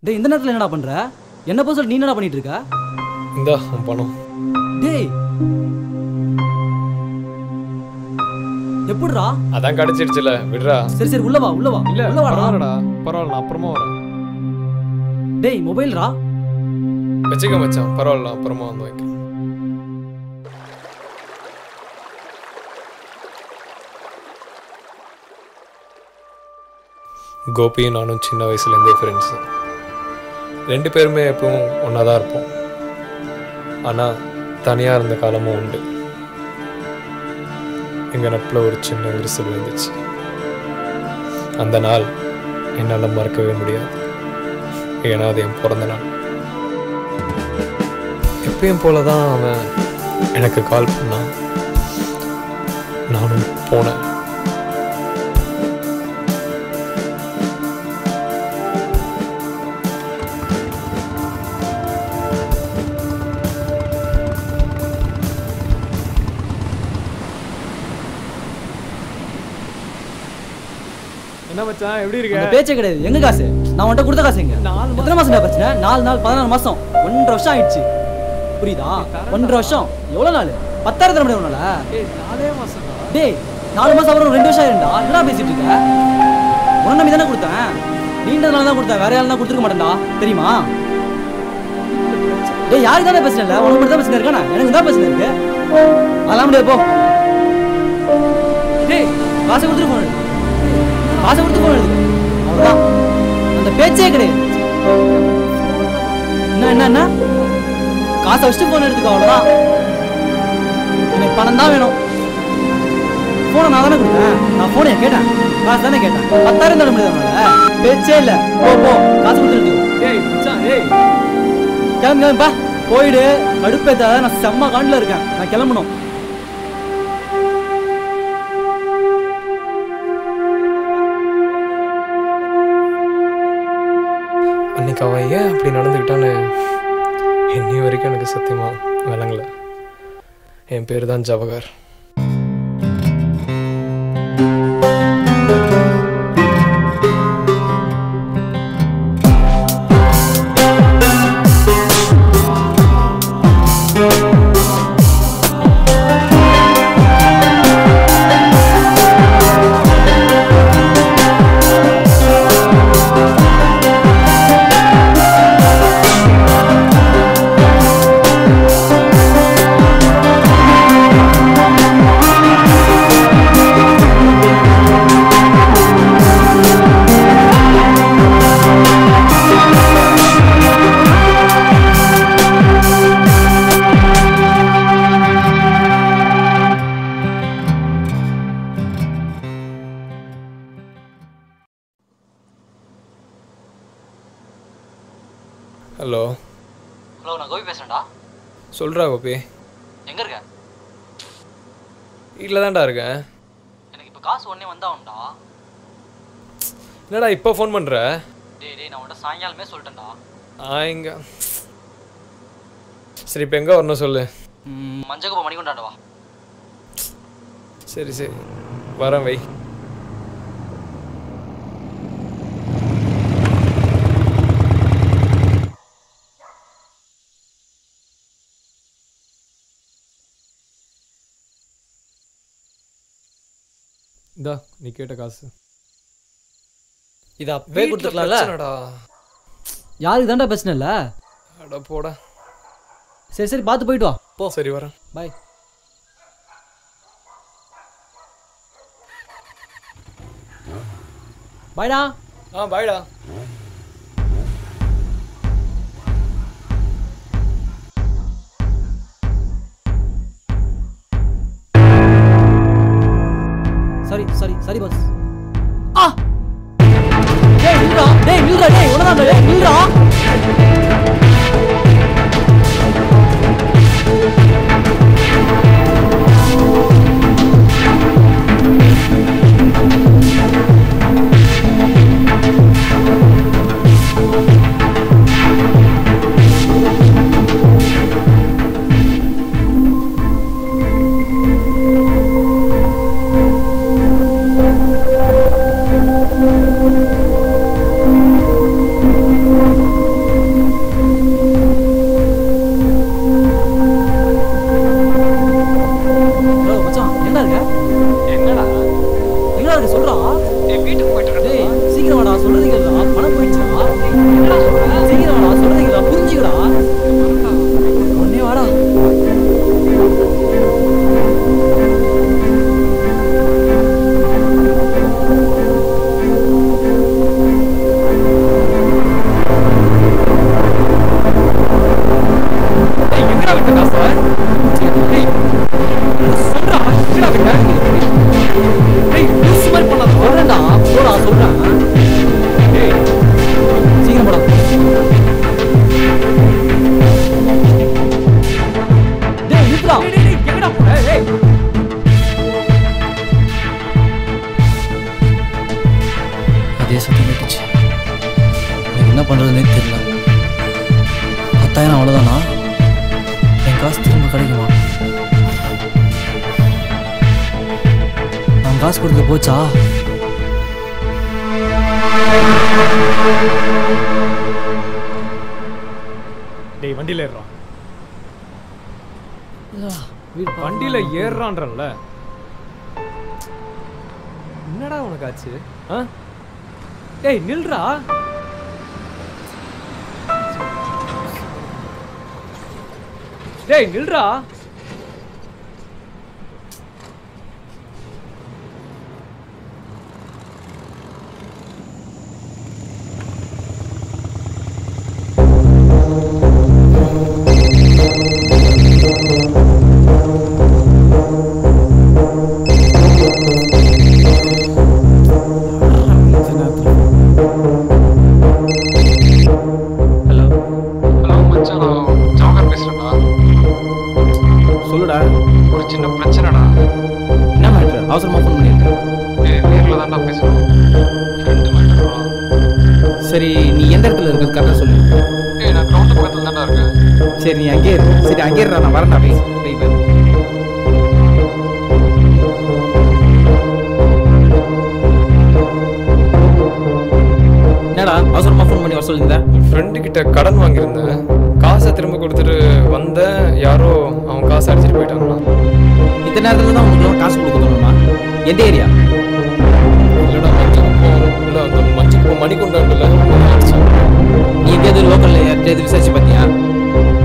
டேய் இந்த நேரத்துல என்னடா பண்ற? என்ன போய் சொல்லி நீ என்னடா பண்ணிட்டு இருக்க? இந்தா உன் பணம். டேய் எப்படிடா? அதான் கிடைச்சிடுச்சுல, விடுறா. சரி சரி உள்ள வா உள்ள வா. இல்ல உள்ள வாடா. பரவாயில்லடா, பரவாயில்ல, நான் அப்புறமா வரேன். டேய் மொபைல்ரா. வச்சுக்க மச்சான், பரவாயில்ல, அப்புறமா வந்து வைக்கிறேன். கோபியும் நானும் சின்ன வயசுலேருந்தே ஃப்ரெண்ட்ஸு. 2 பேருமே எப்பவும் ஒன்றா தான் இருப்போம். ஆனால் தனியாக இருந்த காலமும் உண்டு. எங்கள் நட்பில் ஒரு சின்ன விரிசல் வந்துச்சு. அந்த நாள் என்னால் மறக்கவே முடியாது. ஏன்னா அது என் பிறந்த நாள். எப்பயும் போல தான் அவன் எனக்கு கால் பண்ணான். நானும் போனேன். என்ன மச்சான் எப்படி இருக்க? அந்த பேச்சே கிடையாது. எங்க காசு? நான் உன்கிட்ட கொடுத்த காசு எங்க? எத்தனை மாசம்டா பிரச்சனை? 4 நாள் 14 மாசம் 1.5 வருஷம் ஆயிடுச்சு. புரியுதா? 1.5 வருஷம் எவ்வளவு நாள்? 10,000 தர முடியும் உன்னால? ஏய் 4 மாசம். டேய் 4 மாசம் அப்புறம் 2 வருஷம் ஆயிரும்டா. என்னடா பேசிட்டு இருக்க? உன்ன நம்பி தானே கொடுத்தேன். நீண்டதுனால தான் கொடுத்தேன். வேற யாரும் கொடுத்துருக்க மாட்டேன்டா. தெரியுமா? டேய் யாருக்கு தானே பிரச்சனை இல்லை? உனக்கு மட்டும் தான் பிரச்சனை இருக்கானே? எனக்கு தான் பிரச்சனை இருக்கு. அதெல்லாம் முடியாது போ. டேய் காசை கொடுத்துட்டு போன காசை கொடுத்து போன எடுத்து அவ்வளோதான். அந்த பேச்சே கிடையாது. என்ன காசை வச்சுட்டு போன் எடுத்துக்க, அவ்வளோதான். எனக்கு பணம் தான் வேணும். போனை நான் தானே கொடுத்தேன். நான் போனை கேட்டேன், காசு தானே கேட்டேன். 10,000 தர முடியாது. பேச்சே இல்லை. போ போ காசு கொடுத்துட்டு. ஏய் மச்சான், ஏய் கிளம்பு கிளம்பா, போயிடு. கடுப்பேத்தாத, நான் செம்ம காண்டில் இருக்கேன். நான் கிளம்பணும். அன்னைக்கு அவன் ஏன் அப்படி நடந்துக்கிட்டான்னு இன்னி வரைக்கும் எனக்கு சத்தியமா விளங்கல. என் பேர் தான் ஜவஹர். ஹலோ ஹலோ, நான் கோபி பேசுறேன்டா. சொல்கிறா கோபி. எங்கே இருக்க? வீட்டில் தான்டா இருக்கேன். எனக்கு இப்போ காசு ஒன்றே வந்தாவுண்டா. என்னடா இப்போ ஃபோன் பண்ணுற? டேய் நான் உன்கிட்ட சாயங்காலமே சொல்லிட்டேன்டா. இங்கே சரி, இப்போ எங்கே வரணும் சொல்லு. மஞ்சக்குப்பம் மணிக்கொண்டாண்டா வா. சரி சரி வரேன், வை. இந்தா நீ கேட்ட காசு. இதை அப்பவே கொடுத்துருக்கலாம்ல. யாருக்கு தாண்டா பிரச்சனை இல்லை? அட போடா. சரி சரி பார்த்து போயிட்டு வா. போ. சரி வரேன், பாய். பாய்டா. பாய்டா. சரி பாஸ். டேய் நில்றா, டேய் உனதான் டேய் நில்றா. சீக்கிரம் வாடா, சொல்றதுக்குடா, பணம் போயிடுச்சுடா. சீக்கிரம் வாடா, சொல்றதுக்குடா, புரிஞ்சுக்கடா. உடனே வாடா. எங்கடா விட்ட காசு? சொல்றா, எங்கடா விட்ட? லூசு மாதிரி பண்ணாத. சொல்றேன்டா, போடா, சொல்றேன். சீக்கிரம் போடா. நிறுத்துடா. எங்கடா போற? அதே சத்தம் கேட்டுச்சு. எனக்கு என்ன பண்றதுன்னே தெரியல. 10,000 அவ்வளோதானா? என் காசு திரும்ப கிடைக்குமா? நான் காசு கொடுத்து போச்சா? டேய் வண்டியில் ஏறுறான். வண்டியில் ஏறுறான்றல்ல. என்னடா உனக்கு ஆச்சு? டேய் நில்றா. டேய் நில்றா. சொல்லுடா. ஒரு சின்ன பிரச்சனைடா. என்ன மேட்ரு? அவசரமா ஃபோன் பண்ணியிருக்கேன். நேரில் தான்டா பேசணும். ஃப்ரெண்டு மேட்ருடா. சரி, நீ எந்த இடத்துல இருக்கிறது கரெக்டாக சொல்லு. நான் கிரவுண்ட் பக்கத்தில் தான்டா இருக்கேன். சரி, நீ அங்கேயே இரு. சரி, அங்கேயே இருடா, நான் வரேன்டா. என்னடா அவசரமா ஃபோன் பண்ணி வர சொல்லியிருந்தேன்? ஃப்ரெண்டு கிட்ட கடன் வாங்கியிருந்தேன். காசை திரும்ப கொடுத்துட்டு வந்தேன். யாரோ அவன் காசை அடிச்சிட்டு போயிட்டாங்களா. இந்த நேரத்தில் தான் உங்களுக்கு காசு கொடுக்கணுமா? எந்த ஏரியா? இல்லைடா, மஞ்சள் மணி கொண்டாடல. நீ எங்கேயாவது லோக்கலில் யார்கிட்ட விசாரிச்சு பார்த்தியா?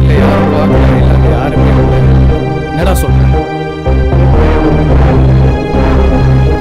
இல்லை, யாரும் பார்க்கல. இல்லை, யாருமே இல்லை. என்னடா சொல்கிறேன்?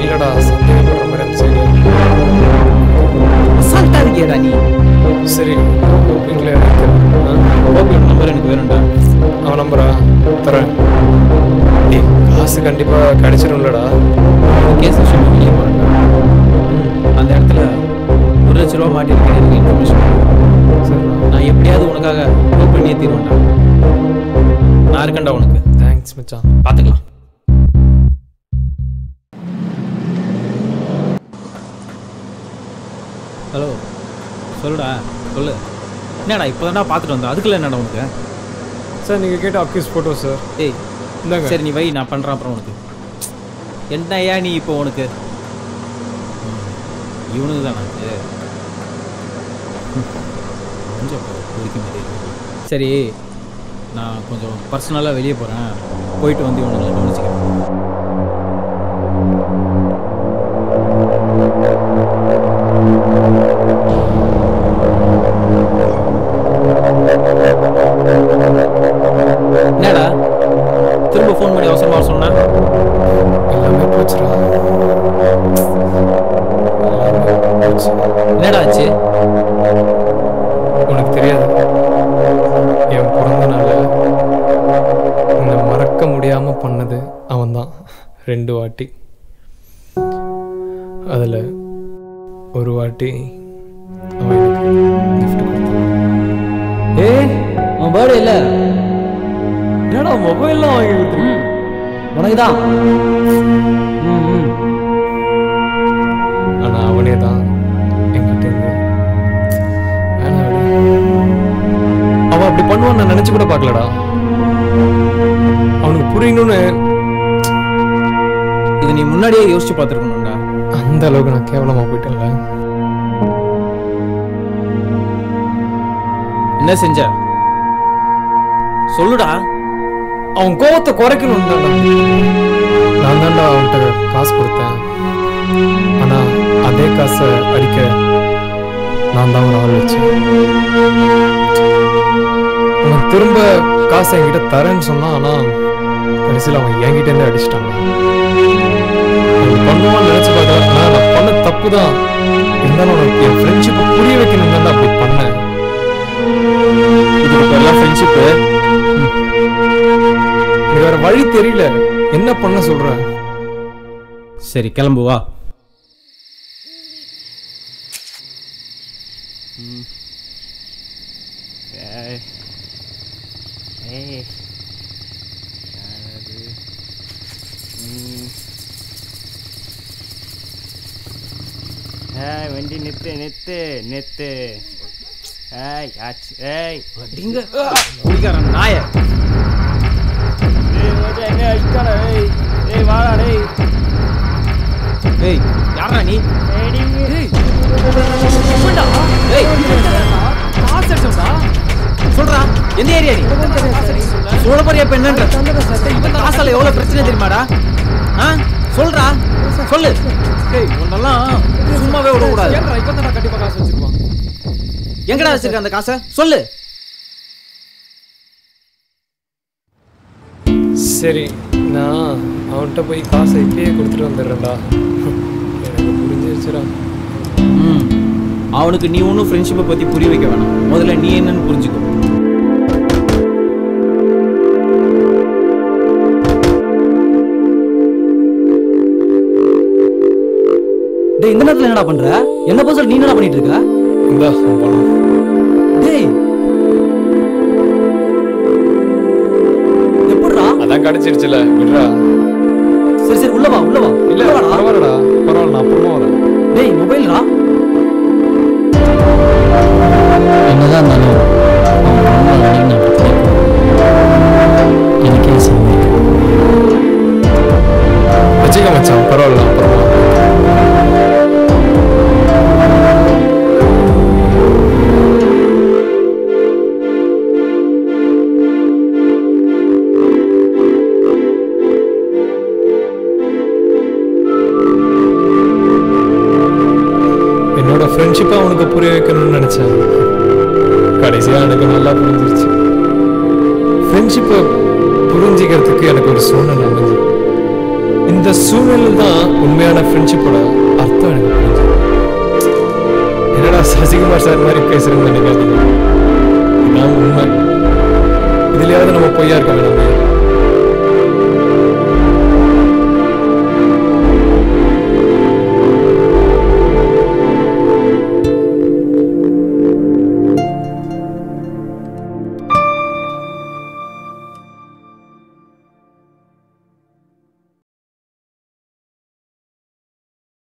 இல்லைடா, சந்தேகப்படுற மாதிரி இருந்துச்சு. அசால்ட்டாக இருக்கியடா நீ. சரி, வீட்டில் ஓகே, நம்பர் எனக்கு வேணும்டா. அவன் நம்பரா தரேன். காசு கண்டிப்பாக கிடைச்சிடும்லடா. கேஸ் விஷயம் வெளியே போகிறேன்டா. அந்த இடத்துல 1 லட்ச ரூபா மாட்டியிருக்கேன். எனக்கு இன்ஃபர்மேஷன். சரி, நான் எப்படியாவது உனக்காக ஹெல்ப் பண்ணியே தீருவேன்டா. நான் இருக்கேன்டா உனக்கு. தேங்க்ஸ் மச்சான். பார்த்துக்கலாம். ஹலோ, சொல்லுடா, சொல்லு. என்னடா இப்போ தான்டா பார்த்துட்டு வந்தேன். அதுக்குள்ள என்னடா உனக்கு? சார், நீங்கள் கேட்ட அக்யூஸ் ஃபோட்டோ சார். ஏய் இந்தாங்க. சரி, நீ வை, நான் பண்ணுறேன் அப்புறம் உனக்கு. என்னையா நீ இப்போ உனக்கு இவனுக்கு தானே கொஞ்சம் ஒதுக்கி மாதிரி. சரி, நான் கொஞ்சம் பர்சனலாக வெளியே போகிறேன். போயிட்டு வந்து இவனுங்களை கவனிச்சிக்கிறேன். என்னடா திரும்ப ஃபோன் பண்ணி அவசரமாக சொன்னா? எல்லாமே போச்சுடா. என்னடா ஆச்சு? உனக்கு தெரியாது, என் பிறந்த நாள் என்னை மறக்க முடியாமல் பண்ணது அவன்தான். 2 வாட்டி. அதில் ஒரு வாட்டி அவன் எனக்கு கிஃப்ட் கொடுத்தான். உன் பேர்டு இல்லை. என்னடா மொபைல்லாம் வாங்கி கொடுத்துருங்க. உனக்கு தான். ஆனால் அவனே தான் என்கிட்ட இருந்து அவன் அப்படி பண்ணுவான்னு நான் நினச்சி கூட பார்க்கலடா. அவனுக்கு புரியணும்னு இதை நீ முன்னாடியே யோசிச்சு பார்த்துருக்கணும்டா. அந்த அளவுக்கு நான் கேவலமாக போயிட்டேன்ல. என்ன செஞ்ச சொல்லுடா. அவன் கோவத்தை குறைக்கணும் தான்டா. நான் தான்டா அவன்கிட்ட காசு கொடுத்தேன். ஆனால் அதே காசை அடிக்க நான் தான் ஒரு ஆள் வச்சேன். அவன் திரும்ப காசை என்கிட்ட தரேன்னு சொன்னான். ஆனால் கடைசியில் அவன் என்கிட்டேருந்து அடிச்சிட்டாங்க. அவன் பண்ணுவான்னு நினச்சி பார்க்கல. நான் பண்ண தப்பு தான். இருந்தாலும் அவனுக்கு என் ஃப்ரெண்ட்ஷிப்பை புரிய வைக்கணும் தான் அப்படி பண்ணேன். இதுக்கு எல்லாம் ஃப்ரெண்ட்ஷிப்பு எனக்கு வேற வழி தெரியல. என்ன பண்ண சொல்ற? சரி கிளம்பு வா. வண்டி நிறுத்து நிறுத்து நிறுத்து. ஏய் ஆச்சு. ஏய் அடிங்க குடிக்காரன் நாய. என்ன அடிக்காடா? ஏய் வாடா டேய். ஏய் யாரா நீ? ஏய் காசு எடுத்தா சொல்றா. எந்த ஏரியா நீ? சோழபுரி இப்ப என்னன்ற காசால எவ்வளவு பிரச்சனை தெரியுமாடா? சொல்றா சொல்லு. உன்னெல்லாம் சும்மாவே விட கூடாது. இப்பதான் கண்டிப்பா காசு வச்சிருப்பான். எங்கடா வச்சிருக்க அந்த காசை சொல்லு. சரி, நான் அவன்கிட்ட போய் காசை இப்பயே கொடுத்துட்டு வந்துடுறேன்டா. எனக்கு புரிஞ்சிருச்சுடா. அவனுக்கு நீ ஒன்றும் ஃப்ரெண்ட்ஷிப்பை பற்றி புரிய வைக்க வேணாம். முதல்ல நீ என்னன்னு புரிஞ்சுக்கோ. டேய் இந்த நேரத்துல என்னடா பண்ற? என்ன போய் நீ என்னடா பண்ணிட்டு இருக்க? இந்தா பணம். டேய் எப்படிடா? அதான் கிடைச்சிருச்சுல, விடுறா. சரி சரி உள்ள வா உள்ள வா. இல்ல பரவாயில்லடா, பரவாயில்ல, நான் அப்புறமா வரேன். டேய் மொபைல்டா. என்னதான் இருந்தாலும் எனக்கே வச்சுக்க மச்சான், பரவாயில்ல, அப்புறமா. என்னோட ஃப்ரெண்ட்ஷிப்பை அவனுக்கு புரிய வைக்கணும்னு நினச்சேன். கடைசியாக எனக்கு நல்லா புரிஞ்சிருச்சு. ஃப்ரெண்ட்ஷிப்பை புரிஞ்சிக்கிறதுக்கு எனக்கு ஒரு சூழ்நிலை அமைஞ்சு. இந்த சூழ்நிலை தான் உண்மையான ஃப்ரெண்ட்ஷிப்போட அர்த்தம் எனக்கு புரிஞ்சு. என்னடா சசிகுமார் சார் மாதிரி பேசுறேன்னு நினைக்காதீங்க. இதுதான் உண்மை. இதுலயாவது நம்ம பொய்யா இருக்க வேண்டாம்.